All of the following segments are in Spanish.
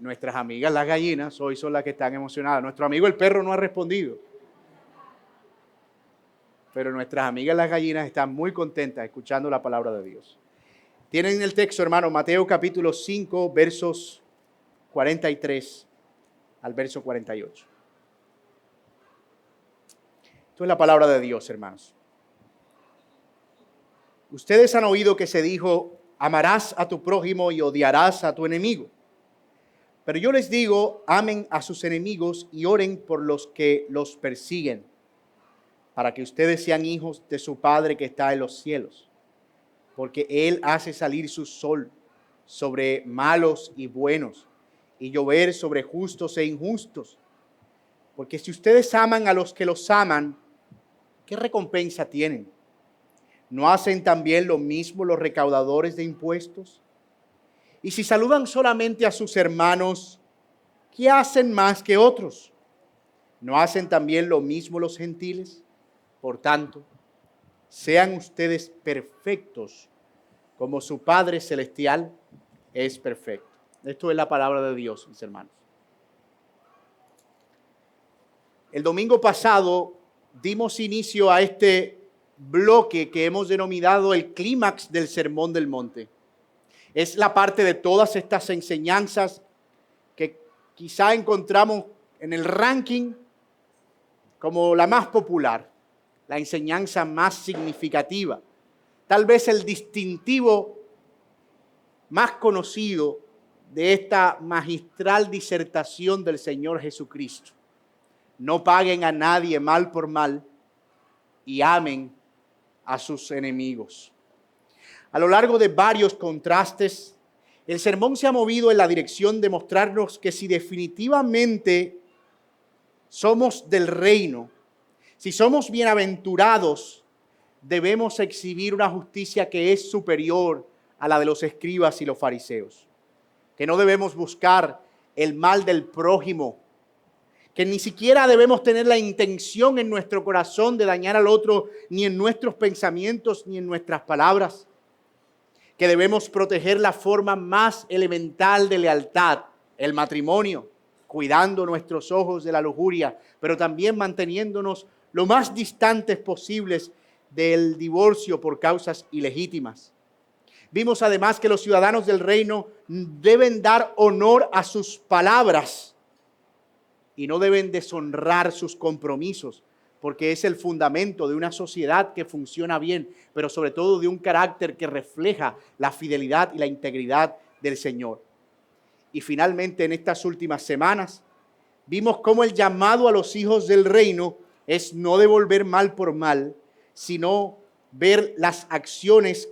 Nuestras amigas las gallinas hoy son las que están emocionadas. Nuestro amigo el perro no ha respondido. Pero nuestras amigas las gallinas están muy contentas escuchando la palabra de Dios. Tienen el texto, hermano, Mateo capítulo 5, versos 43 al verso 48. Esto es la palabra de Dios, hermanos. Ustedes han oído que se dijo, amarás a tu prójimo y odiarás a tu enemigo. Pero yo les digo, amen a sus enemigos y oren por los que los persiguen, para que ustedes sean hijos de su Padre que está en los cielos. Porque Él hace salir su sol sobre malos y buenos, y llover sobre justos e injustos. Porque si ustedes aman a los que los aman, ¿qué recompensa tienen? ¿No hacen también lo mismo los recaudadores de impuestos? Y si saludan solamente a sus hermanos, ¿qué hacen más que otros? ¿No hacen también lo mismo los gentiles? Por tanto, sean ustedes perfectos como su Padre Celestial es perfecto. Esto es la palabra de Dios, mis hermanos. El domingo pasado dimos inicio a este bloque que hemos denominado el clímax del Sermón del Monte. Es la parte de todas estas enseñanzas que quizá encontramos en el ranking como la más popular, la enseñanza más significativa, tal vez el distintivo más conocido de esta magistral disertación del Señor Jesucristo. No paguen a nadie mal por mal y amen a sus enemigos. A lo largo de varios contrastes, el sermón se ha movido en la dirección de mostrarnos que si definitivamente somos del reino, si somos bienaventurados, debemos exhibir una justicia que es superior a la de los escribas y los fariseos. Que no debemos buscar el mal del prójimo, que ni siquiera debemos tener la intención en nuestro corazón de dañar al otro, ni en nuestros pensamientos, ni en nuestras palabras. Que debemos proteger la forma más elemental de lealtad, el matrimonio, cuidando nuestros ojos de la lujuria, pero también manteniéndonos lo más distantes posibles del divorcio por causas ilegítimas. Vimos además que los ciudadanos del reino deben dar honor a sus palabras y no deben deshonrar sus compromisos, porque es el fundamento de una sociedad que funciona bien, pero sobre todo de un carácter que refleja la fidelidad y la integridad del Señor. Y finalmente, en estas últimas semanas, vimos cómo el llamado a los hijos del reino es no devolver mal por mal, sino ver las acciones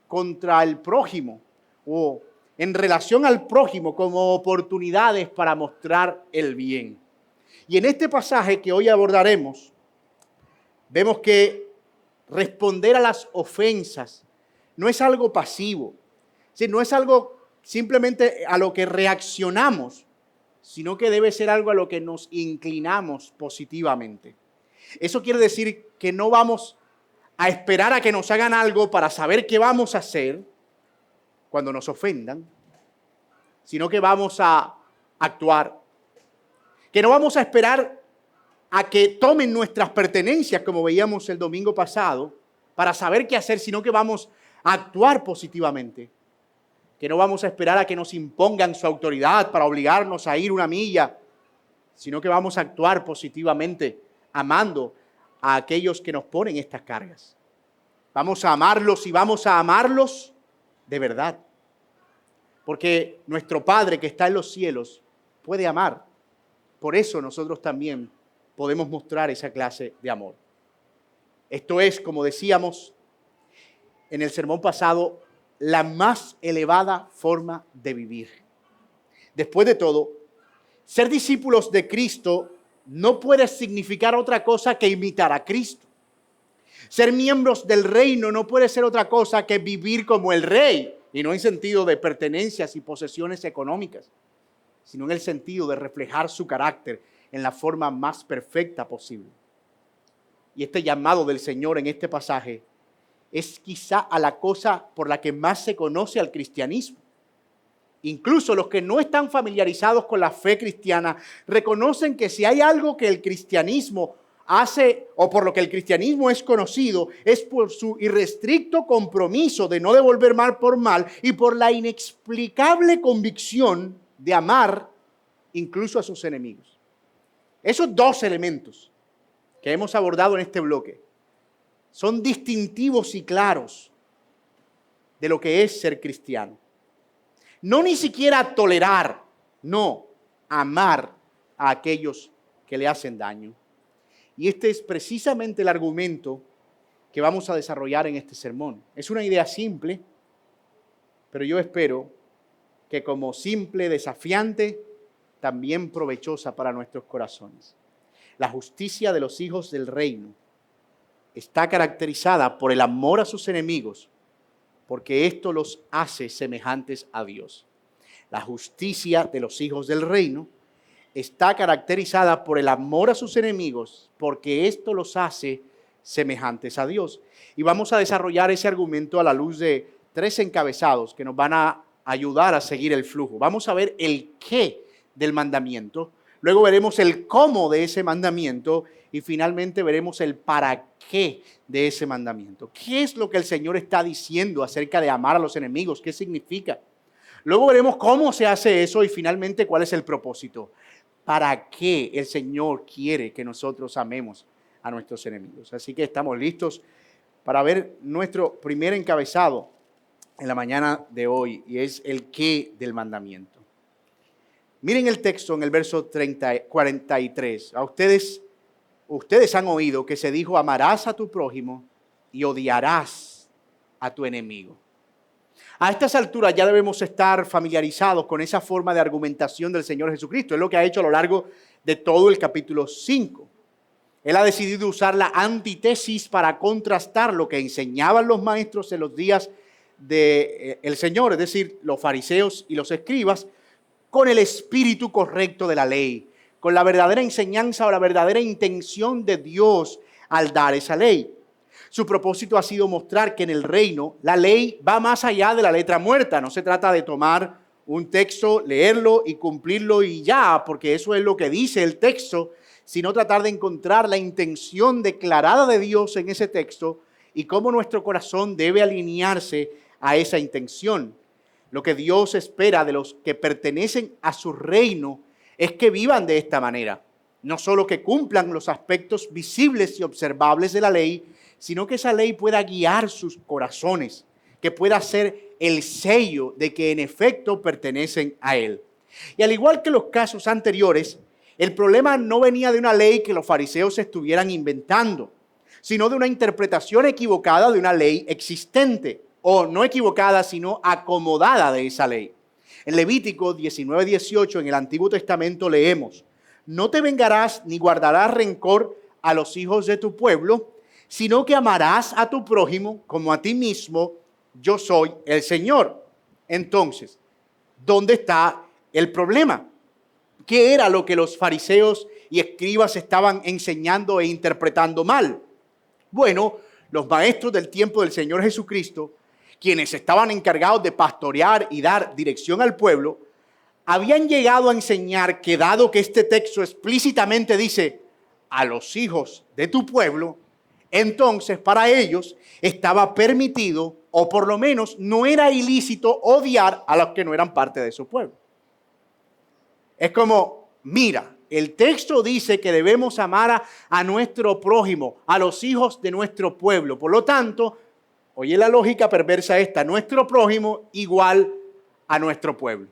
contra el prójimo o en relación al prójimo como oportunidades para mostrar el bien. Y en este pasaje que hoy abordaremos, vemos que responder a las ofensas no es algo pasivo, no es algo simplemente a lo que reaccionamos, sino que debe ser algo a lo que nos inclinamos positivamente. Eso quiere decir que no vamos a esperar a que nos hagan algo para saber qué vamos a hacer cuando nos ofendan, sino que vamos a actuar. Que no vamos a esperar a que tomen nuestras pertenencias, como veíamos el domingo pasado, para saber qué hacer, sino que vamos a actuar positivamente. Que no vamos a esperar a que nos impongan su autoridad para obligarnos a ir una milla, sino que vamos a actuar positivamente, amando a aquellos que nos ponen estas cargas. Vamos a amarlos y vamos a amarlos de verdad. Porque nuestro Padre que está en los cielos puede amar. Por eso nosotros también podemos mostrar esa clase de amor. Esto es, como decíamos en el sermón pasado, la más elevada forma de vivir. Después de todo, ser discípulos de Cristo no puede significar otra cosa que imitar a Cristo. Ser miembros del reino no puede ser otra cosa que vivir como el rey, y no en sentido de pertenencias y posesiones económicas, sino en el sentido de reflejar su carácter en la forma más perfecta posible. Y este llamado del Señor en este pasaje es quizá a la cosa por la que más se conoce al cristianismo. incluso los que no están familiarizados con la fe cristiana, reconocen que si hay algo que el cristianismo hace, o por lo que el cristianismo es conocido, es por su irrestricto compromiso de no devolver mal por mal y por la inexplicable convicción de amar incluso a sus enemigos. Esos dos elementos que hemos abordado en este bloque son distintivos y claros de lo que es ser cristiano. No ni siquiera tolerar, no, amar a aquellos que le hacen daño. Y este es precisamente el argumento que vamos a desarrollar en este sermón. Es una idea simple, pero yo espero que como simple, desafiante, también provechosa para nuestros corazones. La justicia de los hijos del reino está caracterizada por el amor a sus enemigos, porque esto los hace semejantes a Dios. La justicia de los hijos del reino está caracterizada por el amor a sus enemigos, porque esto los hace semejantes a Dios. Y vamos a desarrollar ese argumento a la luz de 3 encabezados que nos van a ayudar a seguir el flujo. Vamos a ver el qué del mandamiento, luego veremos el cómo de ese mandamiento y finalmente veremos el para qué de ese mandamiento. ¿Qué es lo que el Señor está diciendo acerca de amar a los enemigos? ¿Qué significa? Luego veremos cómo se hace eso y finalmente cuál es el propósito. ¿Para qué el Señor quiere que nosotros amemos a nuestros enemigos? Así que estamos listos para ver nuestro primer encabezado en la mañana de hoy y es el qué del mandamiento. Miren el texto en el verso 43. Ustedes han oído que se dijo, amarás a tu prójimo y odiarás a tu enemigo. A estas alturas ya debemos estar familiarizados con esa forma de argumentación del Señor Jesucristo. Es lo que ha hecho a lo largo de todo el capítulo 5. Él ha decidido usar la antítesis para contrastar lo que enseñaban los maestros en los días del Señor, es decir, los fariseos y los escribas, con el espíritu correcto de la ley, con la verdadera enseñanza o la verdadera intención de Dios al dar esa ley. Su propósito ha sido mostrar que en el reino la ley va más allá de la letra muerta. No se trata de tomar un texto, leerlo y cumplirlo y ya, porque eso es lo que dice el texto, sino tratar de encontrar la intención declarada de Dios en ese texto y cómo nuestro corazón debe alinearse a esa intención. Lo que Dios espera de los que pertenecen a su reino es que vivan de esta manera. No solo que cumplan los aspectos visibles y observables de la ley, sino que esa ley pueda guiar sus corazones, que pueda ser el sello de que en efecto pertenecen a Él. Y al igual que los casos anteriores, el problema no venía de una ley que los fariseos estuvieran inventando, sino de una interpretación equivocada de una ley existente, o no equivocada, sino acomodada de esa ley. En Levítico 19:18, en el Antiguo Testamento leemos, no te vengarás ni guardarás rencor a los hijos de tu pueblo, sino que amarás a tu prójimo como a ti mismo, yo soy el Señor. Entonces, ¿dónde está el problema? ¿Qué era lo que los fariseos y escribas estaban enseñando e interpretando mal? Bueno, los maestros del tiempo del Señor Jesucristo, quienes estaban encargados de pastorear y dar dirección al pueblo, habían llegado a enseñar que dado que este texto explícitamente dice a los hijos de tu pueblo, entonces para ellos estaba permitido, o por lo menos no era ilícito, odiar a los que no eran parte de su pueblo. Es como, mira, el texto dice que debemos amar a nuestro prójimo, a los hijos de nuestro pueblo. Por lo tanto, oye la lógica perversa esta, nuestro prójimo igual a nuestro pueblo.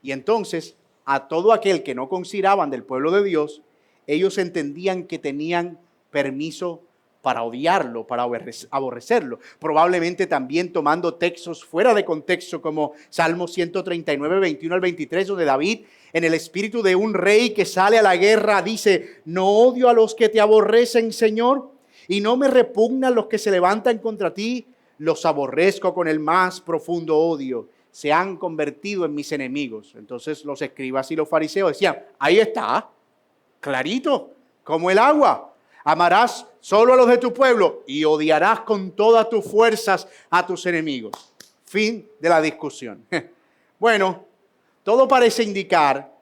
Y entonces, a todo aquel que no consideraban del pueblo de Dios, ellos entendían que tenían permiso para odiarlo, para aborrecerlo. Probablemente también tomando textos fuera de contexto como Salmo 139, 21 al 23, donde David, en el espíritu de un rey que sale a la guerra, dice, no odio a los que te aborrecen, Señor, y no me repugnan los que se levantan contra ti, los aborrezco con el más profundo odio. Se han convertido en mis enemigos. Entonces los escribas y los fariseos decían, ahí está, clarito, como el agua. Amarás solo a los de tu pueblo y odiarás con todas tus fuerzas a tus enemigos. Fin de la discusión. Bueno, todo parece indicar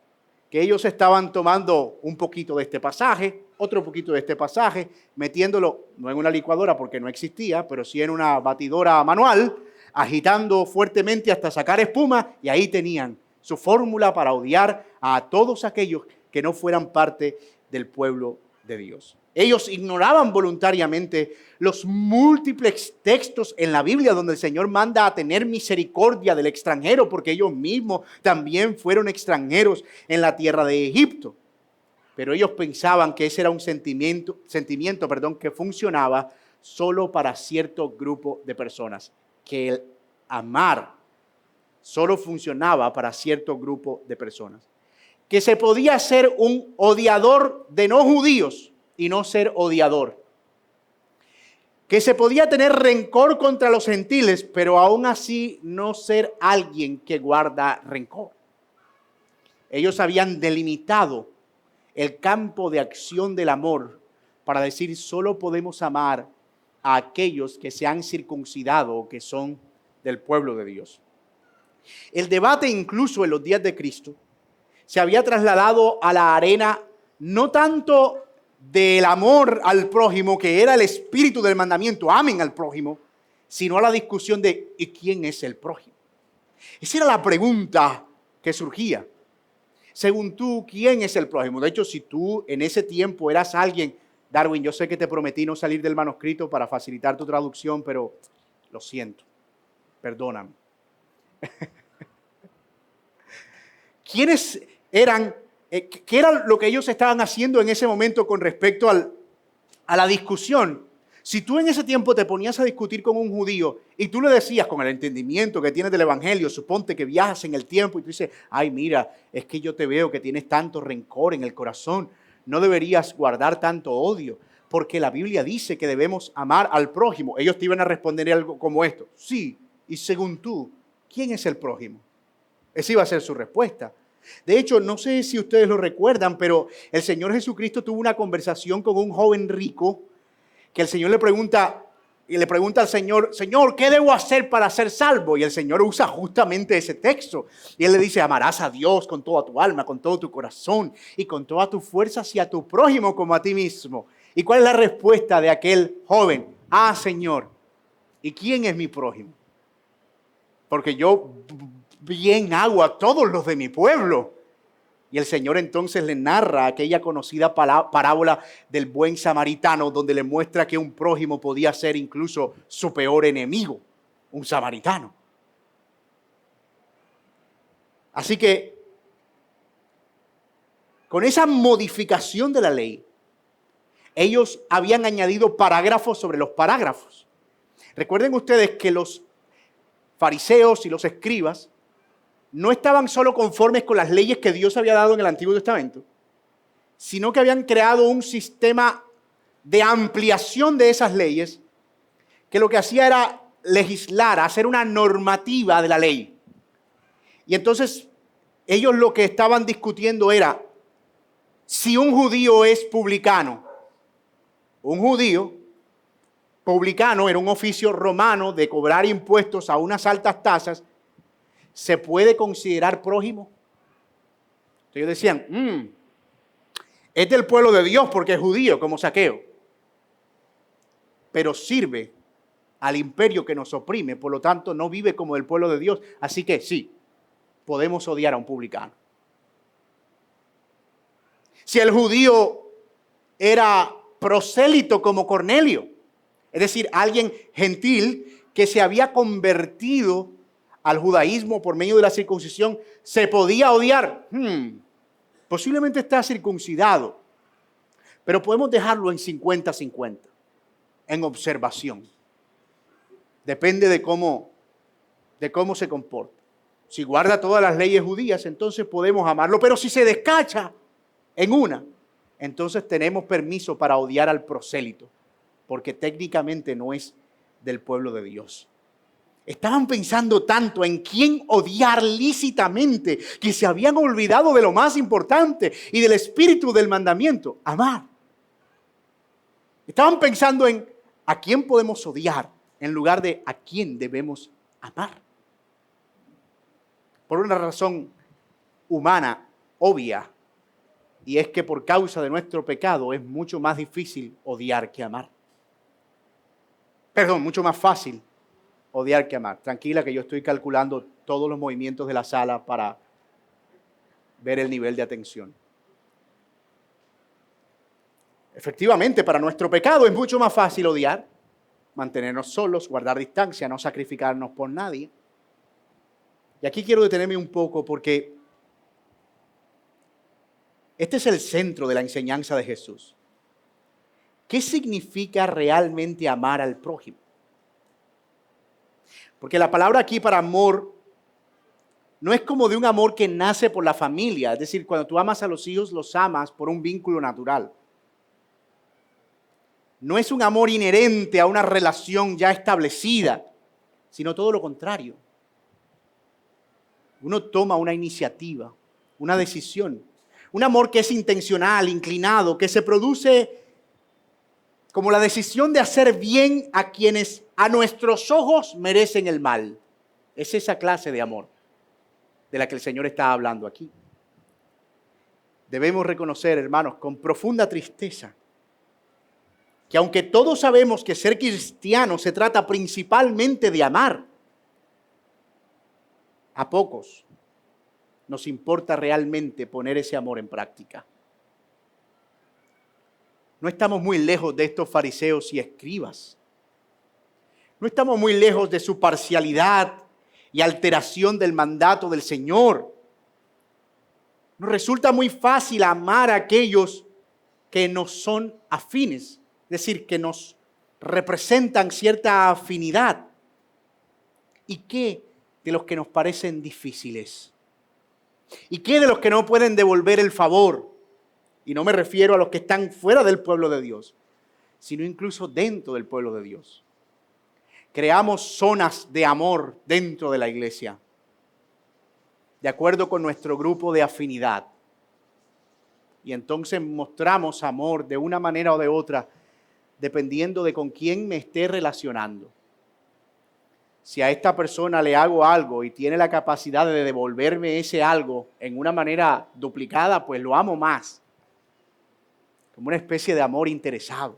que ellos estaban tomando un poquito de este pasaje, otro poquito de este pasaje, metiéndolo no en una licuadora porque no existía, pero sí en una batidora manual, agitando fuertemente hasta sacar espuma, y ahí tenían su fórmula para odiar a todos aquellos que no fueran parte del pueblo de Dios. Ellos ignoraban voluntariamente los múltiples textos en la Biblia donde el Señor manda a tener misericordia del extranjero, porque ellos mismos también fueron extranjeros en la tierra de Egipto. Pero ellos pensaban que ese era un sentimiento, que funcionaba solo para cierto grupo de personas, que el amar solo funcionaba para cierto grupo de personas, que se podía ser un odiador de no judíos y no ser odiador, que se podía tener rencor contra los gentiles, pero aún así no ser alguien que guarda rencor. Ellos habían delimitado el campo de acción del amor para decir solo podemos amar a aquellos que se han circuncidado o que son del pueblo de Dios. El debate incluso en los días de Cristo se había trasladado a la arena no tanto del amor al prójimo, que era el espíritu del mandamiento, amen al prójimo, sino a la discusión de ¿y quién es el prójimo? Esa era la pregunta que surgía. Según tú, ¿quién es el prójimo? De hecho, si tú en ese tiempo eras alguien, Darwin, yo sé que te prometí no salir del manuscrito para facilitar tu traducción, pero lo siento, perdóname. ¿Quiénes eran? ¿Qué era lo que ellos estaban haciendo en ese momento con respecto a la discusión? Si tú en ese tiempo te ponías a discutir con un judío y tú le decías con el entendimiento que tienes del evangelio, suponte que viajas en el tiempo y tú dices, ay mira, es que yo te veo que tienes tanto rencor en el corazón, no deberías guardar tanto odio, porque la Biblia dice que debemos amar al prójimo. Ellos te iban a responder algo como esto, sí, y según tú, ¿quién es el prójimo? Esa iba a ser su respuesta. De hecho, no sé si ustedes lo recuerdan, pero el Señor Jesucristo tuvo una conversación con un joven rico que el Señor le pregunta al Señor, Señor, ¿qué debo hacer para ser salvo? Y el Señor usa justamente ese texto. Y Él le dice, amarás a Dios con toda tu alma, con todo tu corazón y con toda tu fuerza hacia tu prójimo como a ti mismo. ¿Y cuál es la respuesta de aquel joven? Ah, Señor, ¿y quién es mi prójimo? Porque yo bien hago a todos los de mi pueblo. Y el Señor entonces le narra aquella conocida parábola del buen samaritano, donde le muestra que un prójimo podía ser incluso su peor enemigo, un samaritano. Así que, con esa modificación de la ley, ellos habían añadido parágrafos sobre los parágrafos. Recuerden ustedes que los fariseos y los escribas no estaban solo conformes con las leyes que Dios había dado en el Antiguo Testamento, sino que habían creado un sistema de ampliación de esas leyes que lo que hacía era legislar, hacer una normativa de la ley. Y entonces ellos lo que estaban discutiendo era si un judío es publicano. Un judío publicano era un oficio romano de cobrar impuestos a unas altas tasas. ¿Se puede considerar prójimo? Entonces ellos decían, es del pueblo de Dios porque es judío, como Zaqueo, pero sirve al imperio que nos oprime, por lo tanto no vive como del pueblo de Dios, así que sí, podemos odiar a un publicano. Si el judío era prosélito como Cornelio, es decir, alguien gentil que se había convertido al judaísmo por medio de la circuncisión, ¿se podía odiar? Posiblemente está circuncidado, pero podemos dejarlo en 50-50, en observación. Depende de cómo se comporta. Si guarda todas las leyes judías, entonces podemos amarlo, pero si se descacha en una, entonces tenemos permiso para odiar al prosélito, porque técnicamente no es del pueblo de Dios. Estaban pensando tanto en quién odiar lícitamente que se habían olvidado de lo más importante y del espíritu del mandamiento, amar. Estaban pensando en a quién podemos odiar en lugar de a quién debemos amar. por una razón humana, obvia, y es que por causa de nuestro pecado es mucho más difícil odiar que amar. Perdón, mucho más fácil odiar que amar. Tranquila que yo estoy calculando todos los movimientos de la sala para ver el nivel de atención. Efectivamente, para nuestro pecado es mucho más fácil odiar, mantenernos solos, guardar distancia, no sacrificarnos por nadie. Y aquí quiero detenerme un poco porque este es el centro de la enseñanza de Jesús. ¿Qué significa realmente amar al prójimo? Porque la palabra aquí para amor no es como de un amor que nace por la familia. Es decir, cuando tú amas a los hijos, los amas por un vínculo natural. No es un amor inherente a una relación ya establecida, sino todo lo contrario. Uno toma una iniciativa, una decisión. Un amor que es intencional, inclinado, que se produce como la decisión de hacer bien a quienes a nuestros ojos merecen el mal. Es esa clase de amor de la que el Señor está hablando aquí. Debemos reconocer, hermanos, con profunda tristeza, que aunque todos sabemos que ser cristiano se trata principalmente de amar, a pocos nos importa realmente poner ese amor en práctica. No estamos muy lejos de estos fariseos y escribas. No estamos muy lejos de su parcialidad y alteración del mandato del Señor. Nos resulta muy fácil amar a aquellos que nos son afines, es decir, que nos representan cierta afinidad. ¿Y qué de los que nos parecen difíciles? ¿Y qué de los que no pueden devolver el favor? Y no me refiero a los que están fuera del pueblo de Dios, sino incluso dentro del pueblo de Dios. Creamos zonas de amor dentro de la iglesia, de acuerdo con nuestro grupo de afinidad. Y entonces mostramos amor de una manera o de otra, dependiendo de con quién me esté relacionando. Si a esta persona le hago algo y tiene la capacidad de devolverme ese algo en una manera duplicada, pues lo amo más. Como una especie de amor interesado.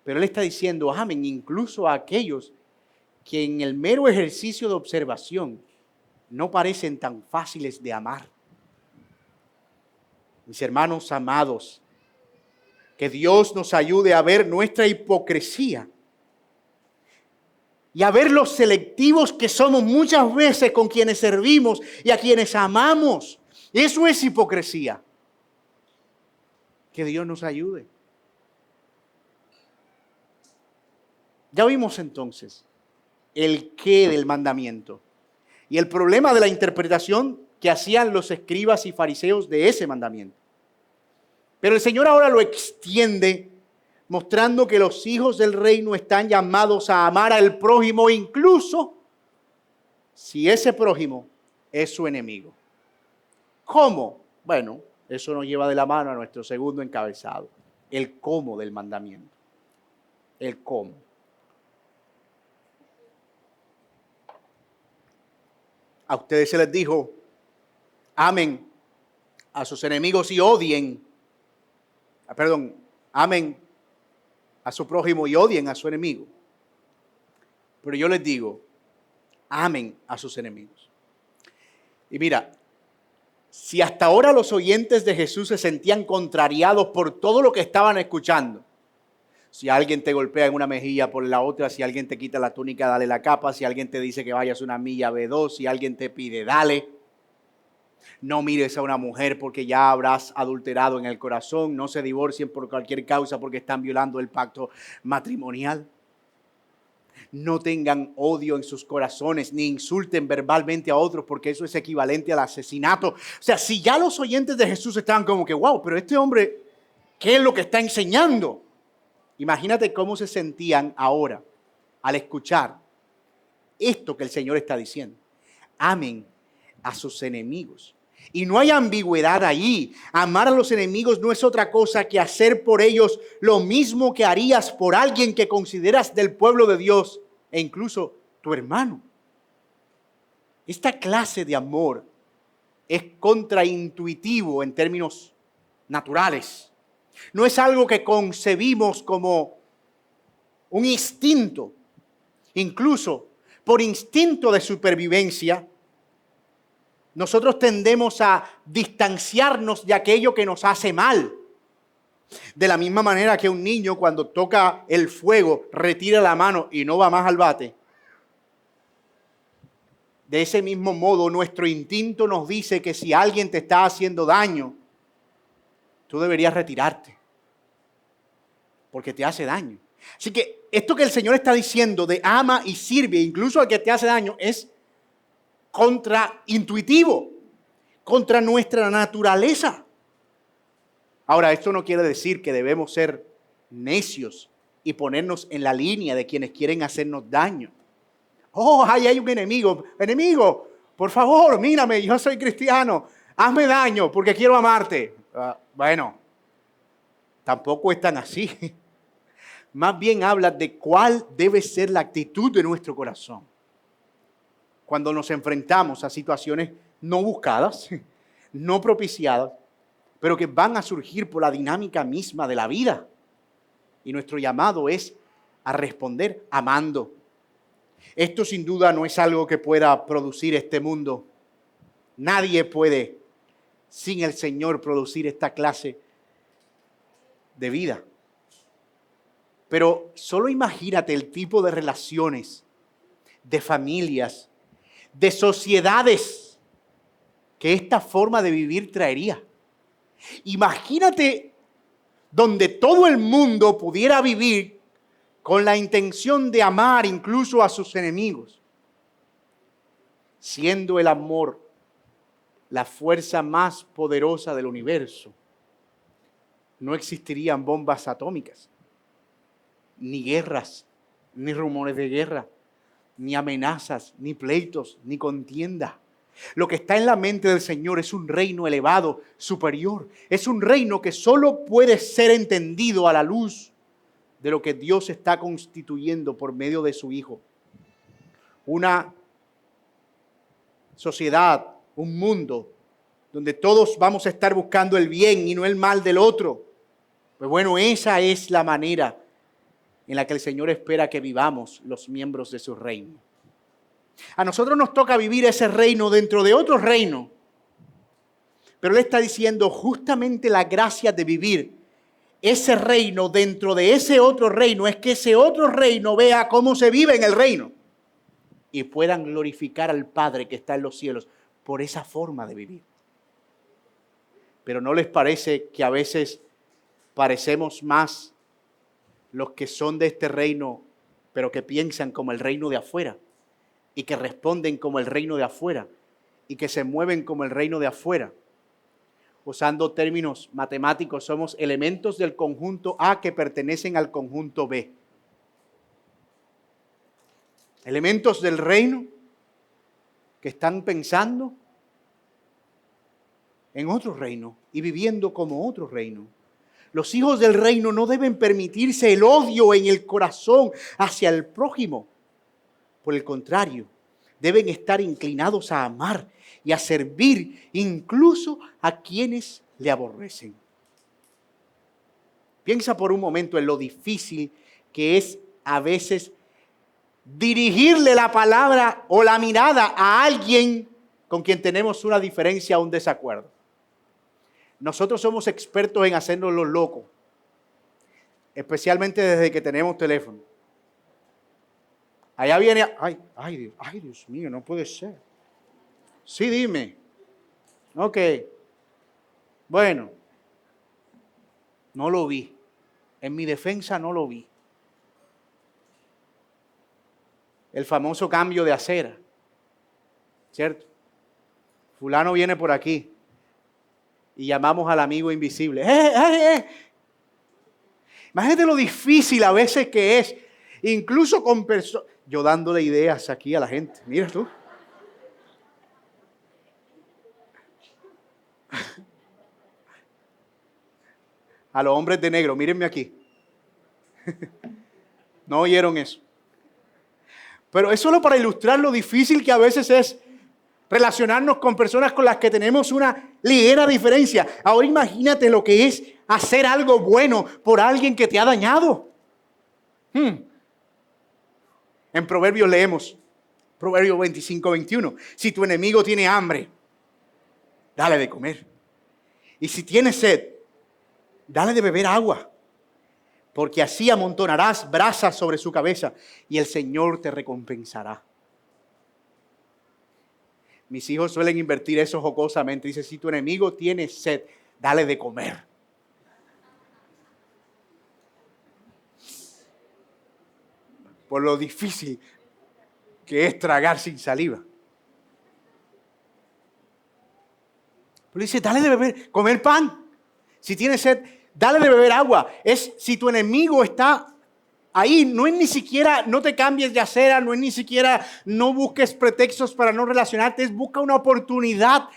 Pero Él está diciendo, amen incluso a aquellos que en el mero ejercicio de observación no parecen tan fáciles de amar. Mis hermanos amados, que Dios nos ayude a ver nuestra hipocresía y a ver los selectivos que somos muchas veces con quienes servimos y a quienes amamos. Eso es hipocresía. Que Dios nos ayude. Ya vimos entonces el qué del mandamiento y el problema de la interpretación que hacían los escribas y fariseos de ese mandamiento. Pero el Señor ahora lo extiende, mostrando que los hijos del reino están llamados a amar al prójimo, incluso si ese prójimo es su enemigo. ¿Cómo? Bueno, eso nos lleva de la mano a nuestro segundo encabezado, el cómo del mandamiento. El cómo. A ustedes se les dijo, amen a sus enemigos y amen a su prójimo y odien a su enemigo. Pero yo les digo, amen a sus enemigos. Y mira, si hasta ahora los oyentes de Jesús se sentían contrariados por todo lo que estaban escuchando, si alguien te golpea en una mejilla por la otra, si alguien te quita la túnica, dale la capa, si alguien te dice que vayas una milla, ve dos, si alguien te pide, dale. No mires a una mujer porque ya habrás adulterado en el corazón, no se divorcien por cualquier causa porque están violando el pacto matrimonial. No tengan odio en sus corazones, ni insulten verbalmente a otros, porque eso es equivalente al asesinato. O sea, si ya los oyentes de Jesús estaban como que, wow, pero este hombre, ¿qué es lo que está enseñando? Imagínate cómo se sentían ahora al escuchar esto que el Señor está diciendo. Amen a sus enemigos. Y no hay ambigüedad allí. Amar a los enemigos no es otra cosa que hacer por ellos lo mismo que harías por alguien que consideras del pueblo de Dios e incluso tu hermano. Esta clase de amor es contraintuitivo en términos naturales. No es algo que concebimos como un instinto. Incluso por instinto de supervivencia, nosotros tendemos a distanciarnos de aquello que nos hace mal. De la misma manera que un niño cuando toca el fuego retira la mano y no va más al bate. De ese mismo modo, nuestro instinto nos dice que si alguien te está haciendo daño, tú deberías retirarte, porque te hace daño. Así que esto que el Señor está diciendo de ama y sirve, incluso al que te hace daño, es contraintuitivo, contra nuestra naturaleza. Ahora, esto no quiere decir que debemos ser necios y ponernos en la línea de quienes quieren hacernos daño. Oh, ahí hay un enemigo. Enemigo, por favor, mírame, yo soy cristiano. Hazme daño porque quiero amarte. Bueno, tampoco es tan así. Más bien habla de cuál debe ser la actitud de nuestro corazón cuando nos enfrentamos a situaciones no buscadas, no propiciadas, pero que van a surgir por la dinámica misma de la vida. Y nuestro llamado es a responder amando. Esto sin duda no es algo que pueda producir este mundo. Nadie puede, sin el Señor, producir esta clase de vida. Pero solo imagínate el tipo de relaciones, de familias, de sociedades que esta forma de vivir traería. Imagínate donde todo el mundo pudiera vivir con la intención de amar incluso a sus enemigos, siendo el amor la fuerza más poderosa del universo. No existirían bombas atómicas, ni guerras, ni rumores de guerra, ni amenazas, ni pleitos, ni contienda. Lo que está en la mente del Señor es un reino elevado, superior. Es un reino que solo puede ser entendido a la luz de lo que Dios está constituyendo por medio de su Hijo. Una sociedad, un mundo, donde todos vamos a estar buscando el bien y no el mal del otro. Pues bueno, esa es la manera en la que el Señor espera que vivamos los miembros de su reino. A nosotros nos toca vivir ese reino dentro de otro reino. Pero Él está diciendo justamente la gracia de vivir ese reino dentro de ese otro reino es que ese otro reino vea cómo se vive en el reino y puedan glorificar al Padre que está en los cielos por esa forma de vivir. Pero ¿no les parece que a veces parecemos más los que son de este reino, pero que piensan como el reino de afuera y que responden como el reino de afuera y que se mueven como el reino de afuera? Usando términos matemáticos, somos elementos del conjunto A que pertenecen al conjunto B. Elementos del reino que están pensando en otro reino y viviendo como otro reino. Los hijos del reino no deben permitirse el odio en el corazón hacia el prójimo. Por el contrario, deben estar inclinados a amar y a servir incluso a quienes le aborrecen. Piensa por un momento en lo difícil que es a veces dirigirle la palabra o la mirada a alguien con quien tenemos una diferencia o un desacuerdo. Nosotros somos expertos en hacernos los locos, especialmente desde que tenemos teléfono. Allá viene, ay Dios mío, no puede ser. Sí, dime. Ok. Bueno, no lo vi. En mi defensa no lo vi. El famoso cambio de acera, ¿cierto? Fulano viene por aquí y llamamos al amigo invisible. Imagínate lo difícil a veces que es, incluso con personas, yo dándole ideas aquí a la gente. Mira tú. A los hombres de negro, mírenme aquí. No oyeron eso. Pero es solo para ilustrar lo difícil que a veces es relacionarnos con personas con las que tenemos una ligera diferencia. Ahora imagínate lo que es hacer algo bueno por alguien que te ha dañado. En Proverbios leemos, Proverbios 25:21. Si tu enemigo tiene hambre, dale de comer. Y si tiene sed, dale de beber agua. Porque así amontonarás brasas sobre su cabeza y el Señor te recompensará. Mis hijos suelen invertir eso jocosamente. Dice, si tu enemigo tiene sed, dale de comer. Por lo difícil que es tragar sin saliva. Pero dice, dale de beber, comer pan. Si tiene sed, dale de beber agua. Es si tu enemigo está ahí, no es ni siquiera, no te cambies de acera, no es ni siquiera, no busques pretextos para no relacionarte, es busca una oportunidad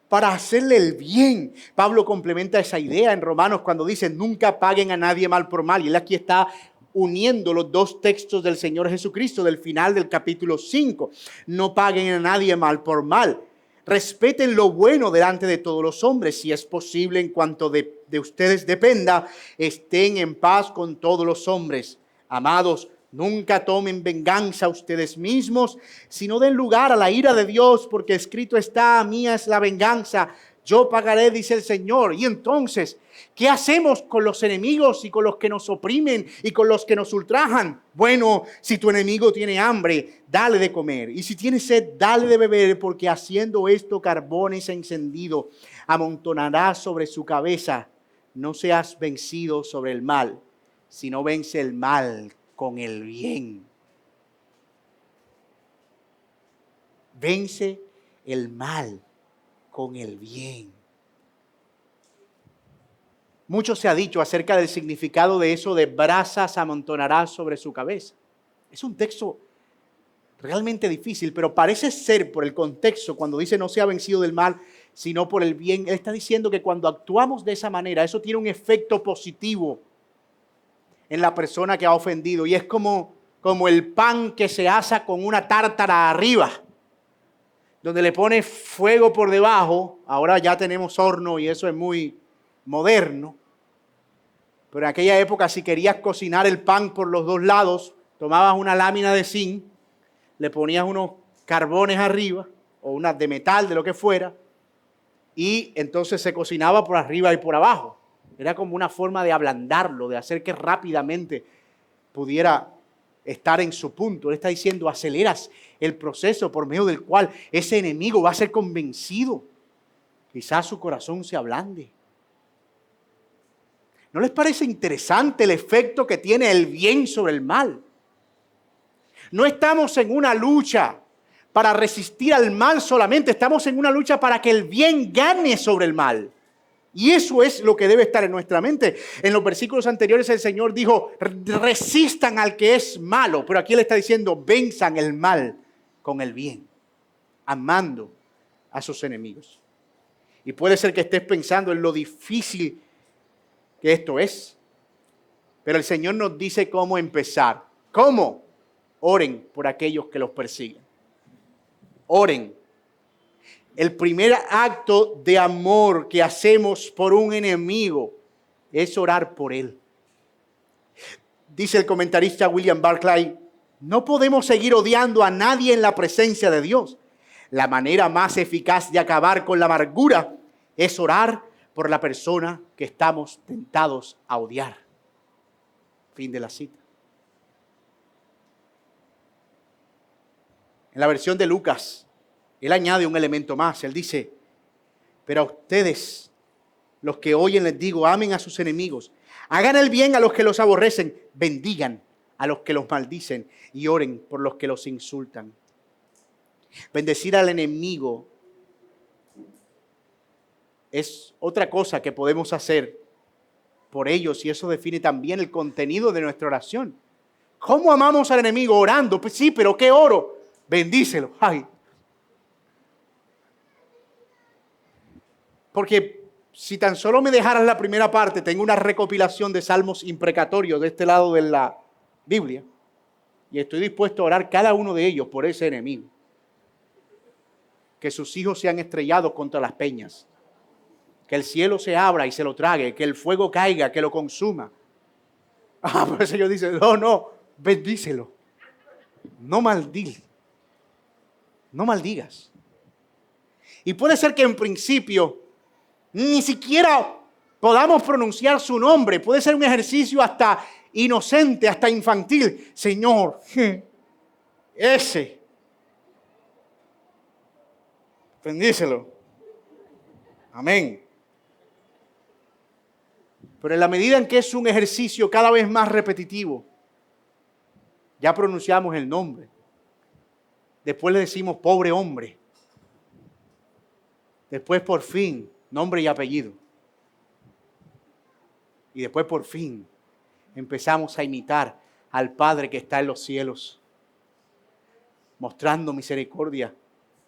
para hacerle el bien. Pablo complementa esa idea en Romanos cuando dice, nunca paguen a nadie mal por mal. Y él aquí está uniendo los dos textos del Señor Jesucristo del final del capítulo 5. No paguen a nadie mal por mal. Respeten lo bueno delante de todos los hombres. Si es posible, en cuanto de ustedes dependa, estén en paz con todos los hombres. Amados, nunca tomen venganza ustedes mismos, sino den lugar a la ira de Dios, porque escrito está, mía es la venganza, yo pagaré, dice el Señor. Y entonces, ¿qué hacemos con los enemigos y con los que nos oprimen y con los que nos ultrajan? Bueno, si tu enemigo tiene hambre, dale de comer. Y si tiene sed, dale de beber, porque haciendo esto carbones encendido amontonará sobre su cabeza. No seas vencido sobre el mal, sino vence el mal con el bien. Vence el mal con el bien. Mucho se ha dicho acerca del significado de eso de brasas amontonará sobre su cabeza. Es un texto realmente difícil, pero parece ser por el contexto, cuando dice no sea vencido del mal, sino por el bien. Él está diciendo que cuando actuamos de esa manera, eso tiene un efecto positivo en la persona que ha ofendido. Y es como el pan que se asa con una tártara arriba, donde le pone fuego por debajo. Ahora ya tenemos horno y eso es muy moderno. Pero en aquella época, si querías cocinar el pan por los dos lados, tomabas una lámina de zinc, le ponías unos carbones arriba, o unas de metal, de lo que fuera, y entonces se cocinaba por arriba y por abajo. Era como una forma de ablandarlo, de hacer que rápidamente pudiera estar en su punto. Él está diciendo, aceleras el proceso por medio del cual ese enemigo va a ser convencido. Quizás su corazón se ablande. ¿No les parece interesante el efecto que tiene el bien sobre el mal? No estamos en una lucha para resistir al mal solamente, estamos en una lucha para que el bien gane sobre el mal. Y eso es lo que debe estar en nuestra mente. En los versículos anteriores el Señor dijo, resistan al que es malo. Pero aquí Él está diciendo, venzan el mal con el bien, amando a sus enemigos. Y puede ser que estés pensando en lo difícil que esto es. Pero el Señor nos dice cómo empezar. ¿Cómo? Oren por aquellos que los persiguen. Oren. El primer acto de amor que hacemos por un enemigo es orar por él. Dice el comentarista William Barclay, no podemos seguir odiando a nadie en la presencia de Dios. La manera más eficaz de acabar con la amargura es orar por la persona que estamos tentados a odiar. Fin de la cita. En la versión de Lucas, él añade un elemento más. Él dice, pero a ustedes, los que oyen, les digo, amen a sus enemigos. Hagan el bien a los que los aborrecen. Bendigan a los que los maldicen y oren por los que los insultan. Bendecir al enemigo es otra cosa que podemos hacer por ellos y eso define también el contenido de nuestra oración. ¿Cómo amamos al enemigo? Orando. Pues sí, pero ¿qué oro? Bendícelo. Ay. Porque si tan solo me dejaras la primera parte, tengo una recopilación de salmos imprecatorios de este lado de la Biblia y estoy dispuesto a orar cada uno de ellos por ese enemigo. que sus hijos sean estrellados contra las peñas, que el cielo se abra y se lo trague, que el fuego caiga, que lo consuma. Pero el Señor dice, no, bendícelo. No maldigas. Y puede ser que en principio ni siquiera podamos pronunciar su nombre. Puede ser un ejercicio hasta inocente, hasta infantil. Señor, ese, bendícelo. Amén. Pero en la medida en que es un ejercicio cada vez más repetitivo, ya pronunciamos el nombre. Después le decimos pobre hombre. Después por fin, nombre y apellido. Y después por fin empezamos a imitar al Padre que está en los cielos, mostrando misericordia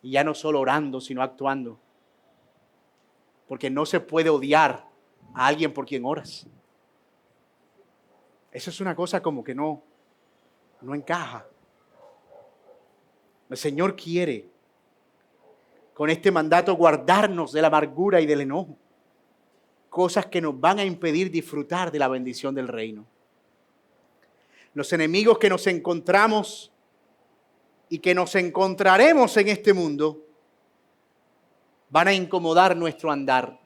y ya no solo orando, sino actuando. Porque no se puede odiar a alguien por quien oras. Eso es una cosa como que no encaja. El Señor quiere con este mandato guardarnos de la amargura y del enojo. Cosas que nos van a impedir disfrutar de la bendición del reino. Los enemigos que nos encontramos y que nos encontraremos en este mundo van a incomodar nuestro andar.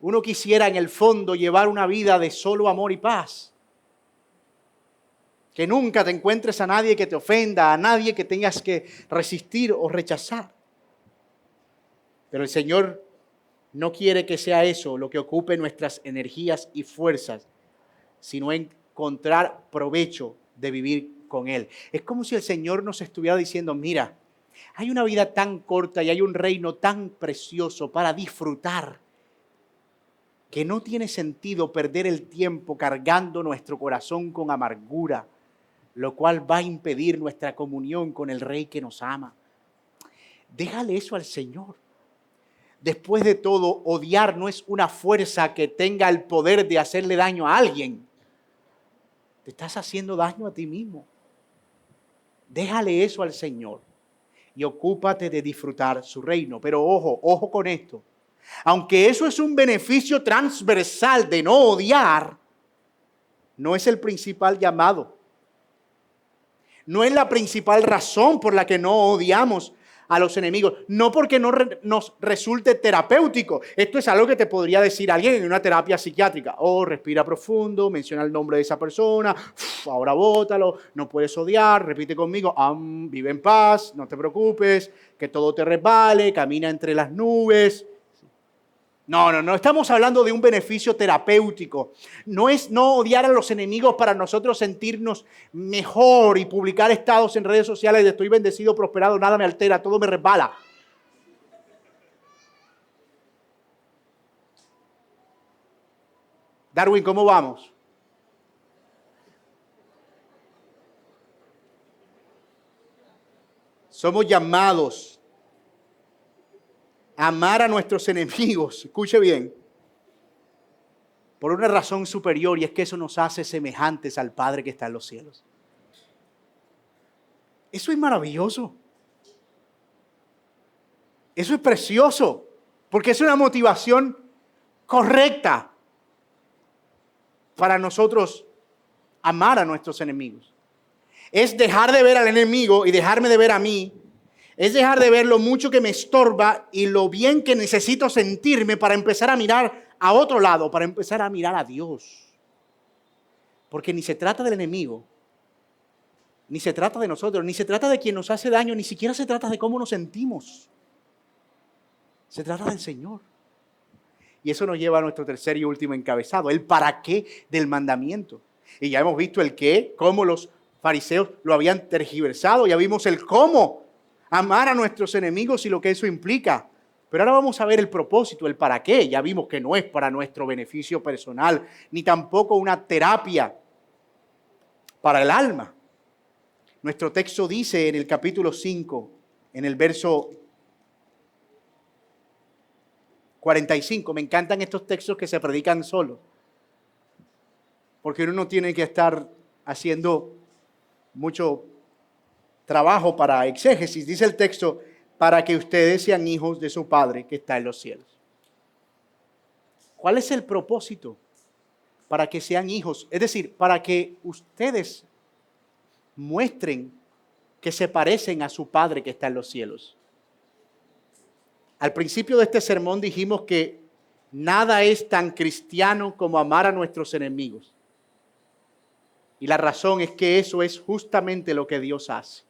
Uno quisiera en el fondo llevar una vida de solo amor y paz. Que nunca te encuentres a nadie que te ofenda, a nadie que tengas que resistir o rechazar. Pero el Señor no quiere que sea eso lo que ocupe nuestras energías y fuerzas, sino encontrar provecho de vivir con Él. Es como si el Señor nos estuviera diciendo, mira, hay una vida tan corta y hay un reino tan precioso para disfrutar que no tiene sentido perder el tiempo cargando nuestro corazón con amargura, lo cual va a impedir nuestra comunión con el Rey que nos ama. Déjale eso al Señor. Después de todo, odiar no es una fuerza que tenga el poder de hacerle daño a alguien. Te estás haciendo daño a ti mismo. Déjale eso al Señor y ocúpate de disfrutar su reino. Pero ojo con esto. Aunque eso es un beneficio transversal de no odiar, no es el principal llamado. No es la principal razón por la que no odiamos a los enemigos. No porque no nos resulte terapéutico. Esto es algo que te podría decir alguien en una terapia psiquiátrica. Respira profundo, menciona el nombre de esa persona, ahora bótalo, no puedes odiar, repite conmigo, vive en paz, no te preocupes, que todo te resbale, camina entre las nubes. No estamos hablando de un beneficio terapéutico. No es no odiar a los enemigos para nosotros sentirnos mejor y publicar estados en redes sociales de estoy bendecido, prosperado, nada me altera, todo me resbala. Darwin, ¿cómo vamos? Somos llamados amar a nuestros enemigos, escuche bien, por una razón superior, y es que eso nos hace semejantes al Padre que está en los cielos. Eso es maravilloso. Eso es precioso, porque es una motivación correcta para nosotros amar a nuestros enemigos. Es dejar de ver al enemigo y dejarme de ver a mí. Es dejar de ver lo mucho que me estorba y lo bien que necesito sentirme para empezar a mirar a otro lado, para empezar a mirar a Dios. Porque ni se trata del enemigo, ni se trata de nosotros, ni se trata de quien nos hace daño, ni siquiera se trata de cómo nos sentimos. Se trata del Señor. Y eso nos lleva a nuestro tercer y último encabezado, el para qué del mandamiento. Y ya hemos visto el qué, cómo los fariseos lo habían tergiversado, ya vimos el cómo. Amar a nuestros enemigos y lo que eso implica. Pero ahora vamos a ver el propósito, el para qué. Ya vimos que no es para nuestro beneficio personal, ni tampoco una terapia para el alma. Nuestro texto dice en el capítulo 5, en el verso 45. Me encantan estos textos que se predican solos. Porque uno no tiene que estar haciendo mucho trabajo para exégesis. Dice el texto, para que ustedes sean hijos de su Padre que está en los cielos. ¿Cuál es el propósito? Para que sean hijos, es decir, para que ustedes muestren que se parecen a su Padre que está en los cielos. Al principio de este sermón dijimos que nada es tan cristiano como amar a nuestros enemigos. Y la razón es que eso es justamente lo que Dios hace.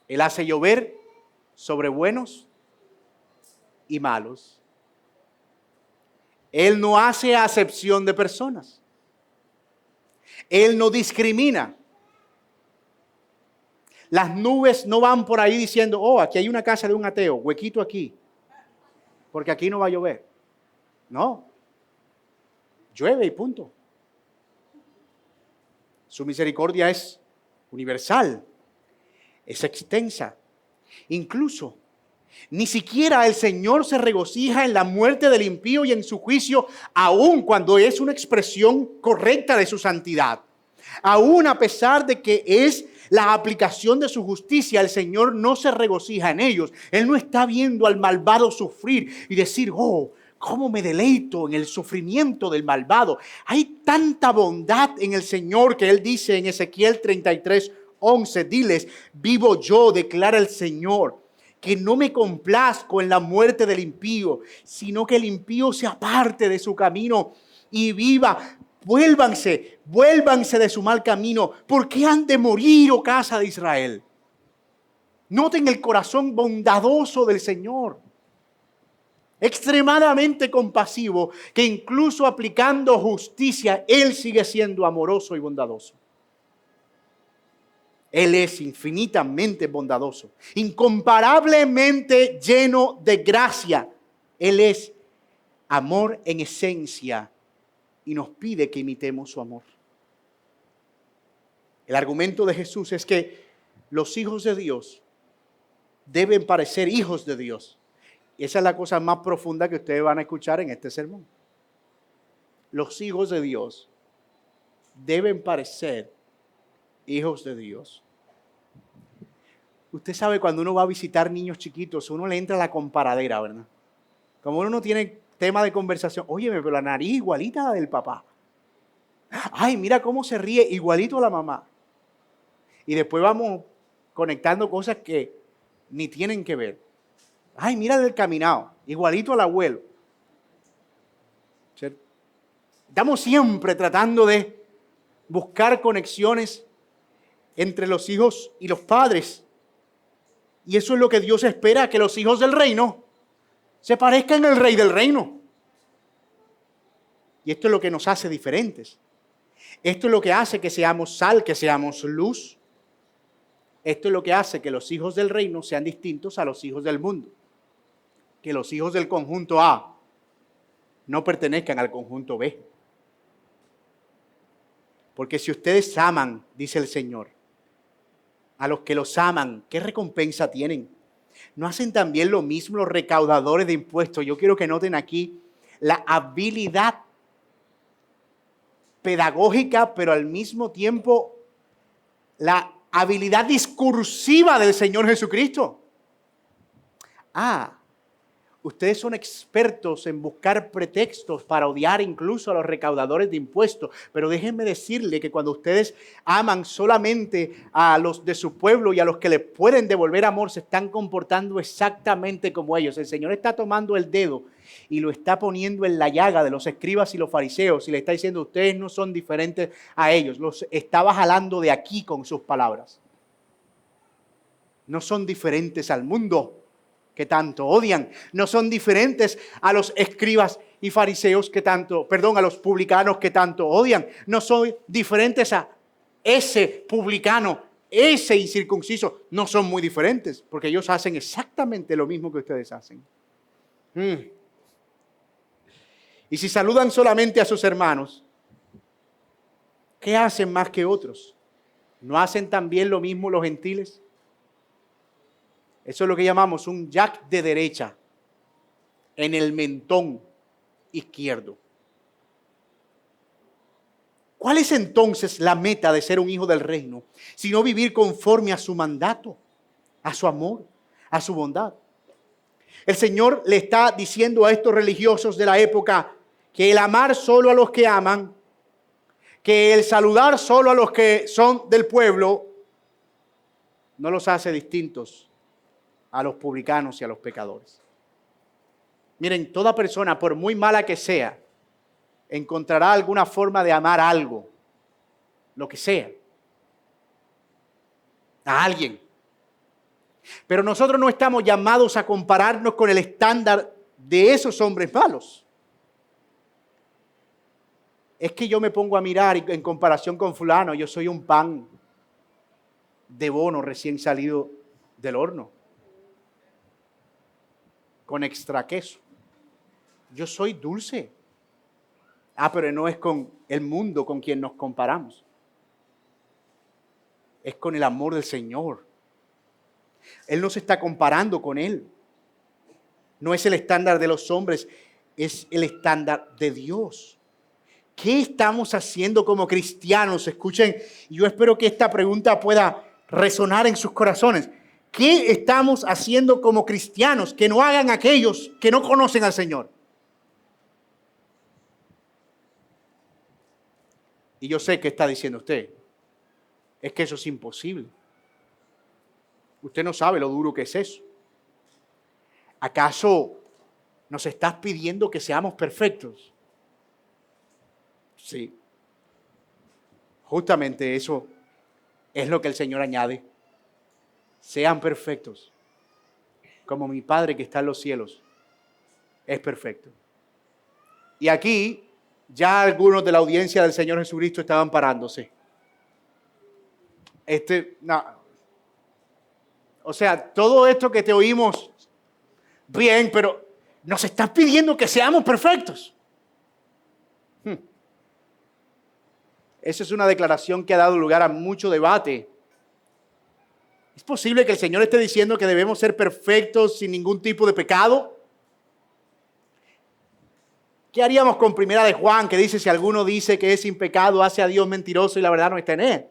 Él hace llover sobre buenos y malos. Él no hace acepción de personas. Él no discrimina. Las nubes no van por ahí diciendo, oh, aquí hay una casa de un ateo, huequito aquí, porque aquí no va a llover. No, llueve y punto. Su misericordia es universal, es extensa. Incluso, ni siquiera el Señor se regocija en la muerte del impío y en su juicio, aun cuando es una expresión correcta de su santidad. Aún a pesar de que es la aplicación de su justicia, el Señor no se regocija en ellos. Él no está viendo al malvado sufrir y decir, oh, cómo me deleito en el sufrimiento del malvado. Hay tanta bondad en el Señor que Él dice en Ezequiel 33:11, diles, vivo yo, declara el Señor, que no me complazco en la muerte del impío, sino que el impío se aparte de su camino y viva. Vuélvanse de su mal camino. ¿Por qué han de morir, oh casa de Israel? Noten el corazón bondadoso del Señor. Extremadamente compasivo, que incluso aplicando justicia, Él sigue siendo amoroso y bondadoso. Él es infinitamente bondadoso, incomparablemente lleno de gracia. Él es amor en esencia y nos pide que imitemos su amor. El argumento de Jesús es que los hijos de Dios deben parecer hijos de Dios. Y esa es la cosa más profunda que ustedes van a escuchar en este sermón. Los hijos de Dios deben parecer hijos de Dios. Usted sabe, cuando uno va a visitar niños chiquitos, uno le entra a la comparadera, ¿verdad? Como uno no tiene tema de conversación, óyeme, pero la nariz igualita a la del papá. Ay, mira cómo se ríe, igualito a la mamá. Y después vamos conectando cosas que ni tienen que ver. Ay, mira el caminado, igualito al abuelo. ¿Cierto? Estamos siempre tratando de buscar conexiones entre los hijos y los padres. Y eso es lo que Dios espera, que los hijos del reino se parezcan al rey del reino. Y esto es lo que nos hace diferentes. Esto es lo que hace que seamos sal, que seamos luz. Esto es lo que hace que los hijos del reino sean distintos a los hijos del mundo. Que los hijos del conjunto A no pertenezcan al conjunto B. Porque si ustedes aman, dice el Señor, a los que los aman, ¿qué recompensa tienen? ¿No hacen también lo mismo los recaudadores de impuestos? Yo quiero que noten aquí la habilidad pedagógica, pero al mismo tiempo la habilidad discursiva del Señor Jesucristo. Ustedes son expertos en buscar pretextos para odiar incluso a los recaudadores de impuestos, pero déjenme decirle que cuando ustedes aman solamente a los de su pueblo y a los que les pueden devolver amor, se están comportando exactamente como ellos. El Señor está tomando el dedo y lo está poniendo en la llaga de los escribas y los fariseos y le está diciendo, ustedes no son diferentes a ellos. Los estaba jalando de aquí con sus palabras. No son diferentes al mundo que tanto odian. No son diferentes a los escribas y fariseos a los publicanos que tanto odian. No son diferentes a ese publicano, ese incircunciso. No son muy diferentes, porque ellos hacen exactamente lo mismo que ustedes hacen. Y si saludan solamente a sus hermanos, ¿qué hacen más que otros? ¿No hacen también lo mismo los gentiles? Eso es lo que llamamos un jack de derecha en el mentón izquierdo. ¿Cuál es entonces la meta de ser un hijo del reino? Sino vivir conforme a su mandato. a su amor, a su bondad. El Señor le está diciendo a estos religiosos de la época que el amar solo a los que aman, que el saludar solo a los que son del pueblo, no los hace distintos a los publicanos y a los pecadores. Miren, toda persona, por muy mala que sea, encontrará alguna forma de amar algo, lo que sea, a alguien. Pero nosotros no estamos llamados a compararnos con el estándar de esos hombres malos. Es que yo me pongo a mirar y en comparación con fulano, yo soy un pan de bono recién salido del horno, con extra queso. Yo soy dulce. Pero no es con el mundo con quien nos comparamos. Es con el amor del Señor. Él no se está comparando con Él. No es el estándar de los hombres, es el estándar de Dios. ¿Qué estamos haciendo como cristianos? Escuchen, yo espero que esta pregunta pueda resonar en sus corazones. ¿Qué estamos haciendo como cristianos que no hagan aquellos que no conocen al Señor? Y yo sé que está diciendo usted, es que eso es imposible. Usted no sabe lo duro que es eso. ¿Acaso nos estás pidiendo que seamos perfectos? Sí. Justamente eso es lo que el Señor añade. Sean perfectos, como mi Padre que está en los cielos es perfecto. Y aquí ya algunos de la audiencia del Señor Jesucristo estaban parándose. O sea, todo esto que te oímos, bien, pero nos estás pidiendo que seamos perfectos. Esa es una declaración que ha dado lugar a mucho debate. ¿Es posible que el Señor esté diciendo que debemos ser perfectos sin ningún tipo de pecado? ¿Qué haríamos con Primera de Juan, que dice, si alguno dice que es sin pecado, hace a Dios mentiroso y la verdad no está en él?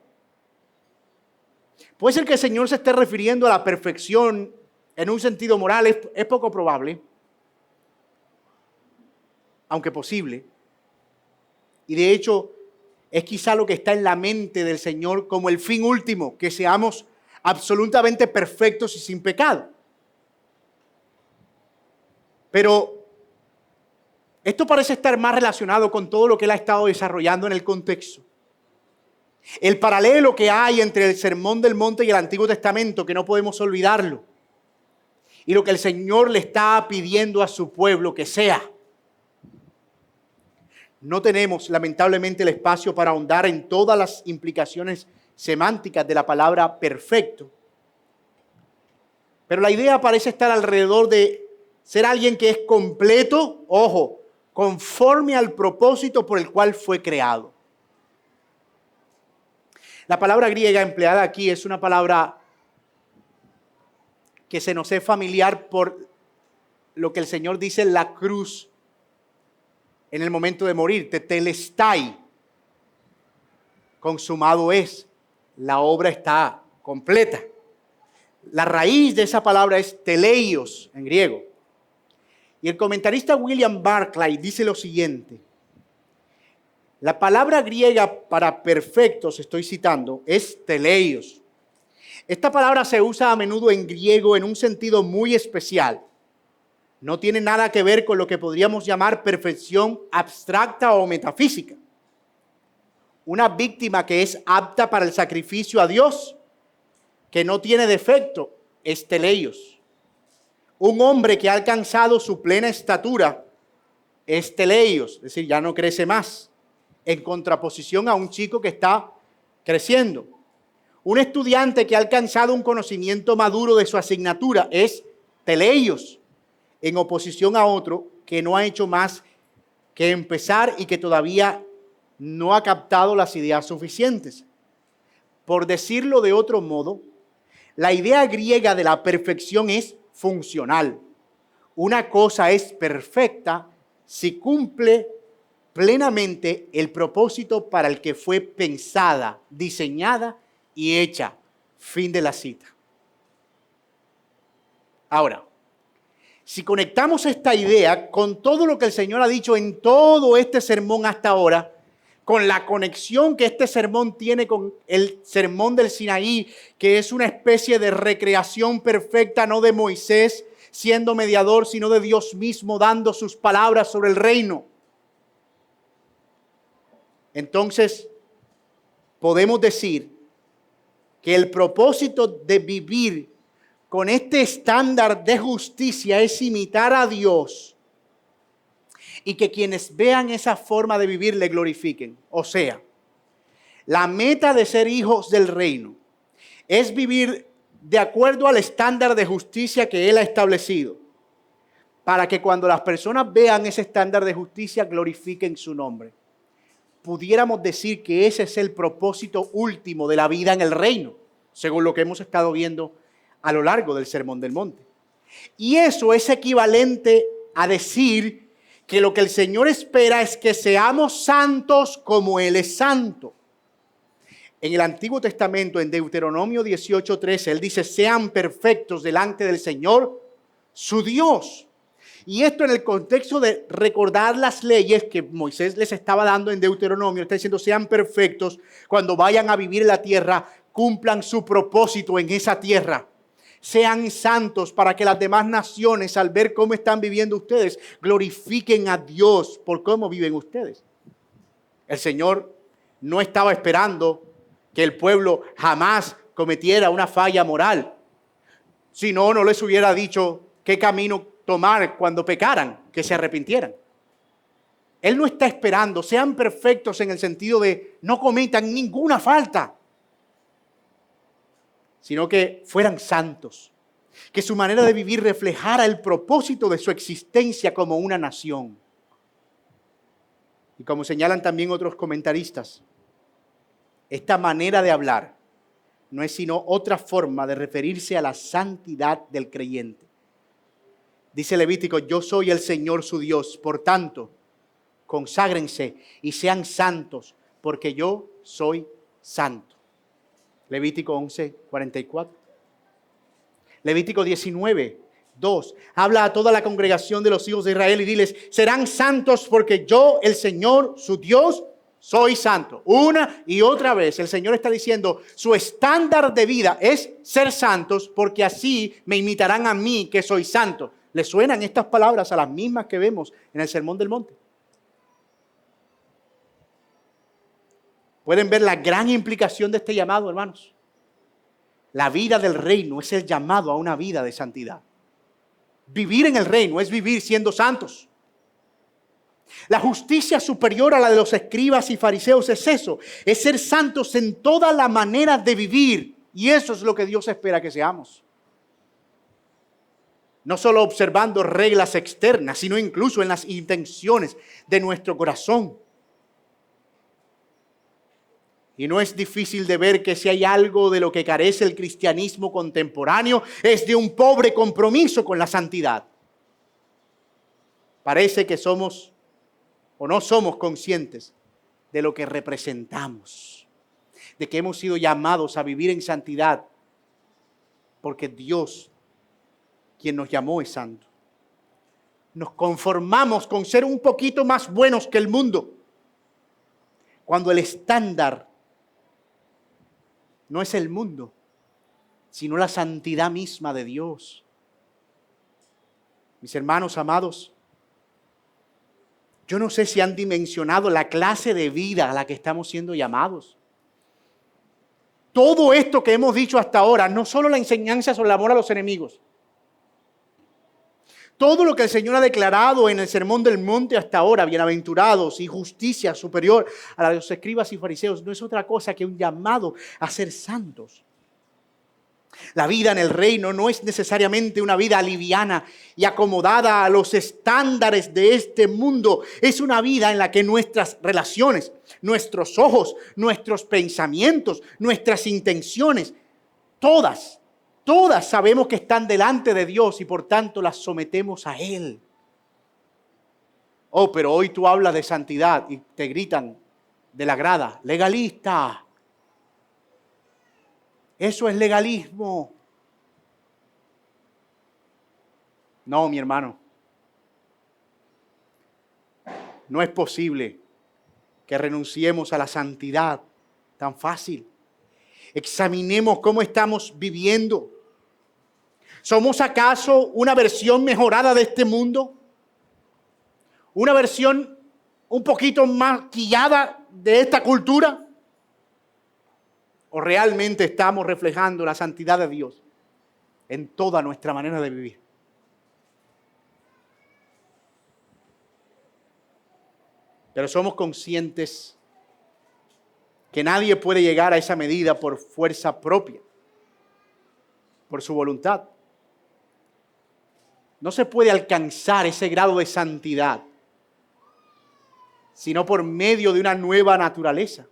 Puede ser que el Señor se esté refiriendo a la perfección en un sentido moral, es poco probable, aunque posible. Y de hecho, es quizá lo que está en la mente del Señor como el fin último, que seamos absolutamente perfectos y sin pecado. Pero esto parece estar más relacionado con todo lo que Él ha estado desarrollando en el contexto. El paralelo que hay entre el Sermón del Monte y el Antiguo Testamento, que no podemos olvidarlo. Y lo que el Señor le está pidiendo a su pueblo que sea. No tenemos, lamentablemente, el espacio para ahondar en todas las implicaciones semánticas de la palabra perfecto. Pero la idea parece estar alrededor de ser alguien que es completo, ojo, conforme al propósito por el cual fue creado. La palabra griega empleada aquí es una palabra que se nos es familiar por lo que el Señor dice en la cruz en el momento de morir, tetelestai. Consumado es, la obra está completa. La raíz de esa palabra es teleios en griego. Y el comentarista William Barclay dice lo siguiente. La palabra griega para perfectos, estoy citando, es teleios. Esta palabra se usa a menudo en griego en un sentido muy especial. No tiene nada que ver con lo que podríamos llamar perfección abstracta o metafísica. Una víctima que es apta para el sacrificio a Dios, que no tiene defecto, es teleios. Un hombre que ha alcanzado su plena estatura es teleios, es decir, ya no crece más, en contraposición a un chico que está creciendo. Un estudiante que ha alcanzado un conocimiento maduro de su asignatura es teleios, en oposición a otro que no ha hecho más que empezar y que todavía no ha captado las ideas suficientes. Por decirlo de otro modo, la idea griega de la perfección es funcional. Una cosa es perfecta si cumple plenamente el propósito para el que fue pensada, diseñada y hecha. Fin de la cita. Ahora, si conectamos esta idea con todo lo que el Señor ha dicho en todo este sermón hasta ahora, con la conexión que este sermón tiene con el sermón del Sinaí, que es una especie de recreación perfecta, no de Moisés siendo mediador, sino de Dios mismo dando sus palabras sobre el reino. Entonces, podemos decir que el propósito de vivir con este estándar de justicia es imitar a Dios y que quienes vean esa forma de vivir le glorifiquen. O sea, la meta de ser hijos del reino es vivir de acuerdo al estándar de justicia que Él ha establecido, para que cuando las personas vean ese estándar de justicia glorifiquen su nombre. Pudiéramos decir que ese es el propósito último de la vida en el reino, según lo que hemos estado viendo a lo largo del Sermón del Monte. Y eso es equivalente a decir que lo que el Señor espera es que seamos santos como Él es santo. En el Antiguo Testamento, en Deuteronomio 18:13, Él dice, sean perfectos delante del Señor, su Dios. Y esto en el contexto de recordar las leyes que Moisés les estaba dando en Deuteronomio. Está diciendo, sean perfectos cuando vayan a vivir en la tierra, cumplan su propósito en esa tierra. Sean santos para que las demás naciones, al ver cómo están viviendo ustedes, glorifiquen a Dios por cómo viven ustedes. El Señor no estaba esperando que el pueblo jamás cometiera una falla moral. Si no, no les hubiera dicho qué camino tomar cuando pecaran, que se arrepintieran. Él no está esperando, sean perfectos en el sentido de no cometan ninguna falta, sino que fueran santos, que su manera de vivir reflejara el propósito de su existencia como una nación. Y como señalan también otros comentaristas, esta manera de hablar no es sino otra forma de referirse a la santidad del creyente. Dice Levítico, yo soy el Señor su Dios, por tanto, conságrense y sean santos, porque yo soy santo. Levítico 11:44. Levítico 19:2. Habla a toda la congregación de los hijos de Israel y diles, serán santos porque yo, el Señor su Dios, soy santo. Una y otra vez el Señor está diciendo, su estándar de vida es ser santos porque así me imitarán a mí que soy santo. ¿Le suenan estas palabras a las mismas que vemos en el Sermón del Monte? ¿Pueden ver la gran implicación de este llamado, hermanos? La vida del reino es el llamado a una vida de santidad. Vivir en el reino es vivir siendo santos. La justicia superior a la de los escribas y fariseos es eso, es ser santos en toda la manera de vivir. Y eso es lo que Dios espera que seamos. No solo observando reglas externas, sino incluso en las intenciones de nuestro corazón. Y no es difícil de ver que si hay algo de lo que carece el cristianismo contemporáneo, es de un pobre compromiso con la santidad. Parece que somos o no somos conscientes de lo que representamos, de que hemos sido llamados a vivir en santidad, porque Dios, quien nos llamó, es santo. Nos conformamos con ser un poquito más buenos que el mundo, cuando el estándar no es el mundo, sino la santidad misma de Dios. Mis hermanos amados, yo no sé si han dimensionado la clase de vida a la que estamos siendo llamados. Todo esto que hemos dicho hasta ahora, no solo la enseñanza sobre el amor a los enemigos, todo lo que el Señor ha declarado en el Sermón del Monte hasta ahora, bienaventurados y justicia superior a la de los escribas y fariseos, no es otra cosa que un llamado a ser santos. La vida en el reino no es necesariamente una vida liviana y acomodada a los estándares de este mundo. Es una vida en la que nuestras relaciones, nuestros ojos, nuestros pensamientos, nuestras intenciones, todas sabemos que están delante de Dios y por tanto las sometemos a Él. Oh, pero hoy tú hablas de santidad y te gritan de la grada, legalista. Eso es legalismo. No, mi hermano. No es posible que renunciemos a la santidad tan fácil. Examinemos cómo estamos viviendo. ¿Somos acaso una versión mejorada de este mundo? ¿Una versión un poquito maquillada de esta cultura? ¿O realmente estamos reflejando la santidad de Dios en toda nuestra manera de vivir? Pero somos conscientes que nadie puede llegar a esa medida por fuerza propia, por su voluntad. No se puede alcanzar ese grado de santidad sino por medio de una nueva naturaleza.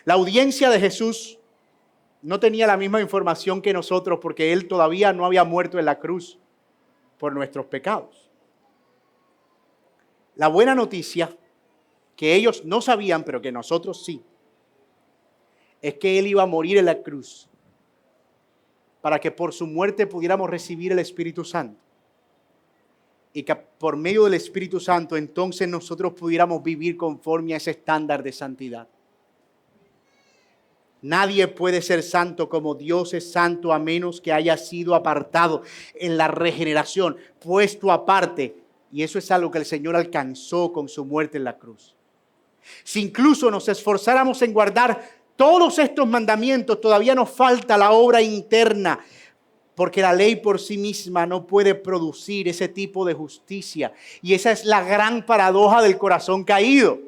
La audiencia de Jesús no tenía la misma información que nosotros porque Él todavía no había muerto en la cruz por nuestros pecados. La buena noticia, que ellos no sabían, pero que nosotros sí, es que Él iba a morir en la cruz para que por su muerte pudiéramos recibir el Espíritu Santo. Y que por medio del Espíritu Santo entonces nosotros pudiéramos vivir conforme a ese estándar de santidad. Nadie puede ser santo como Dios es santo a menos que haya sido apartado en la regeneración, puesto aparte. Y eso es algo que el Señor alcanzó con su muerte en la cruz. Si incluso nos esforzáramos en guardar todos estos mandamientos, todavía nos falta la obra interna, porque la ley por sí misma no puede producir ese tipo de justicia. Y esa es la gran paradoja del corazón caído.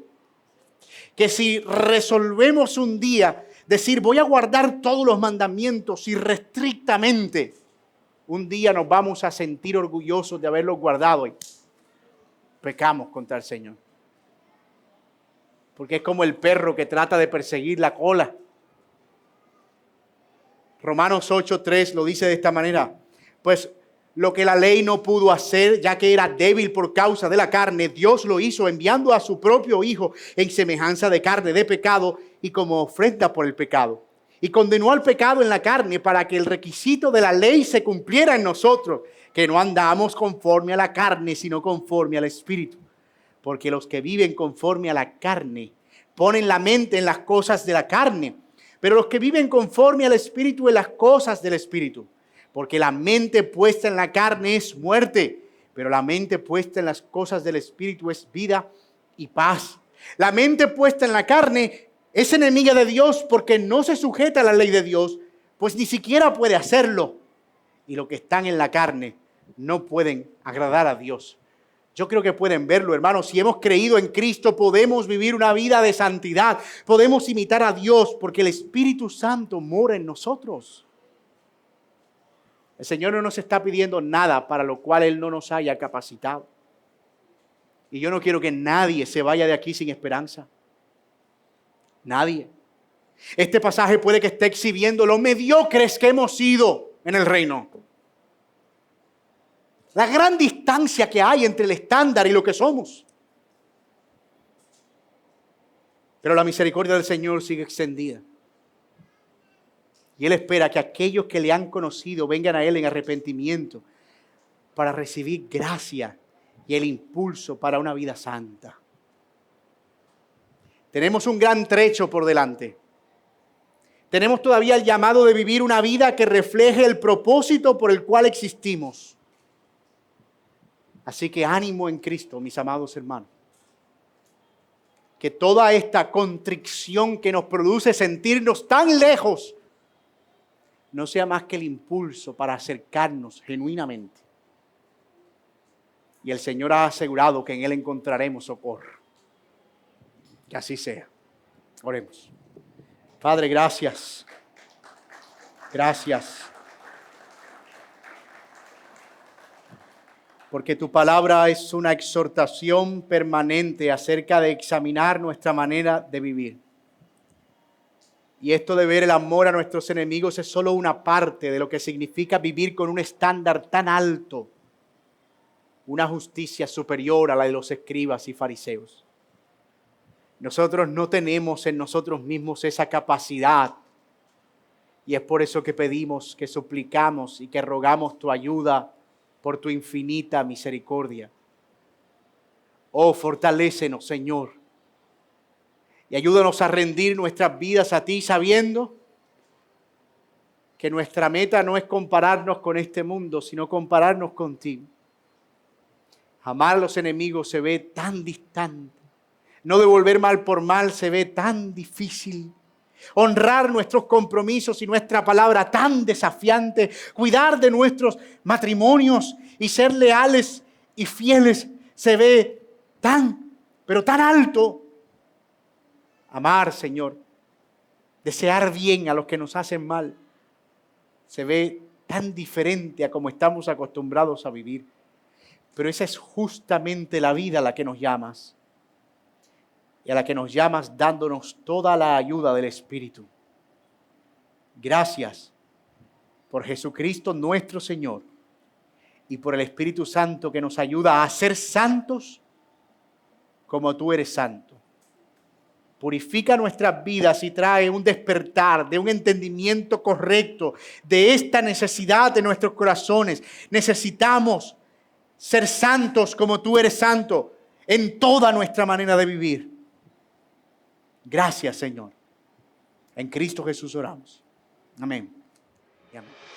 Que si resolvemos un día decir voy a guardar todos los mandamientos irrestrictamente, un día nos vamos a sentir orgullosos de haberlos guardado y pecamos contra el Señor. Porque es como el perro que trata de perseguir la cola. Romanos 8:3 lo dice de esta manera. Pues lo que la ley no pudo hacer, ya que era débil por causa de la carne, Dios lo hizo enviando a su propio Hijo en semejanza de carne de pecado y como ofrenda por el pecado. Y condenó al pecado en la carne para que el requisito de la ley se cumpliera en nosotros, que no andamos conforme a la carne, sino conforme al Espíritu. Porque los que viven conforme a la carne ponen la mente en las cosas de la carne, pero los que viven conforme al Espíritu en las cosas del Espíritu. Porque la mente puesta en la carne es muerte, pero la mente puesta en las cosas del Espíritu es vida y paz. La mente puesta en la carne es enemiga de Dios porque no se sujeta a la ley de Dios, pues ni siquiera puede hacerlo. Y los que están en la carne no pueden agradar a Dios. Yo creo que pueden verlo, hermanos. Si hemos creído en Cristo, podemos vivir una vida de santidad. Podemos imitar a Dios porque el Espíritu Santo mora en nosotros. El Señor no nos está pidiendo nada para lo cual Él no nos haya capacitado. Y yo no quiero que nadie se vaya de aquí sin esperanza. Nadie. Este pasaje puede que esté exhibiendo lo mediocres que hemos sido en el reino. La gran distancia que hay entre el estándar y lo que somos. Pero la misericordia del Señor sigue extendida. Y Él espera que aquellos que le han conocido vengan a Él en arrepentimiento para recibir gracia y el impulso para una vida santa. Tenemos un gran trecho por delante. Tenemos todavía el llamado de vivir una vida que refleje el propósito por el cual existimos. Así que ánimo en Cristo, mis amados hermanos. Que toda esta contrición que nos produce sentirnos tan lejos no sea más que el impulso para acercarnos genuinamente. Y el Señor ha asegurado que en Él encontraremos socorro. Que así sea. Oremos. Padre, gracias. Gracias. Porque tu palabra es una exhortación permanente acerca de examinar nuestra manera de vivir. Y esto de ver el amor a nuestros enemigos es solo una parte de lo que significa vivir con un estándar tan alto, una justicia superior a la de los escribas y fariseos. Nosotros no tenemos en nosotros mismos esa capacidad. Y es por eso que pedimos, que suplicamos y que rogamos tu ayuda por tu infinita misericordia. Oh, fortalécenos, Señor, y ayúdanos a rendir nuestras vidas a ti, sabiendo que nuestra meta no es compararnos con este mundo, sino compararnos contigo. Amar a los enemigos se ve tan distante. No devolver mal por mal se ve tan difícil. Honrar nuestros compromisos y nuestra palabra tan desafiante. Cuidar de nuestros matrimonios y ser leales y fieles se ve tan, pero tan alto. Amar, Señor, desear bien a los que nos hacen mal, se ve tan diferente a como estamos acostumbrados a vivir. Pero esa es justamente la vida a la que nos llamas. Y a la que nos llamas dándonos toda la ayuda del Espíritu. Gracias por Jesucristo nuestro Señor y por el Espíritu Santo que nos ayuda a ser santos como tú eres santo. Purifica nuestras vidas y trae un despertar de un entendimiento correcto de esta necesidad de nuestros corazones. Necesitamos ser santos como tú eres santo en toda nuestra manera de vivir. Gracias, Señor. En Cristo Jesús oramos. Amén. Y amén.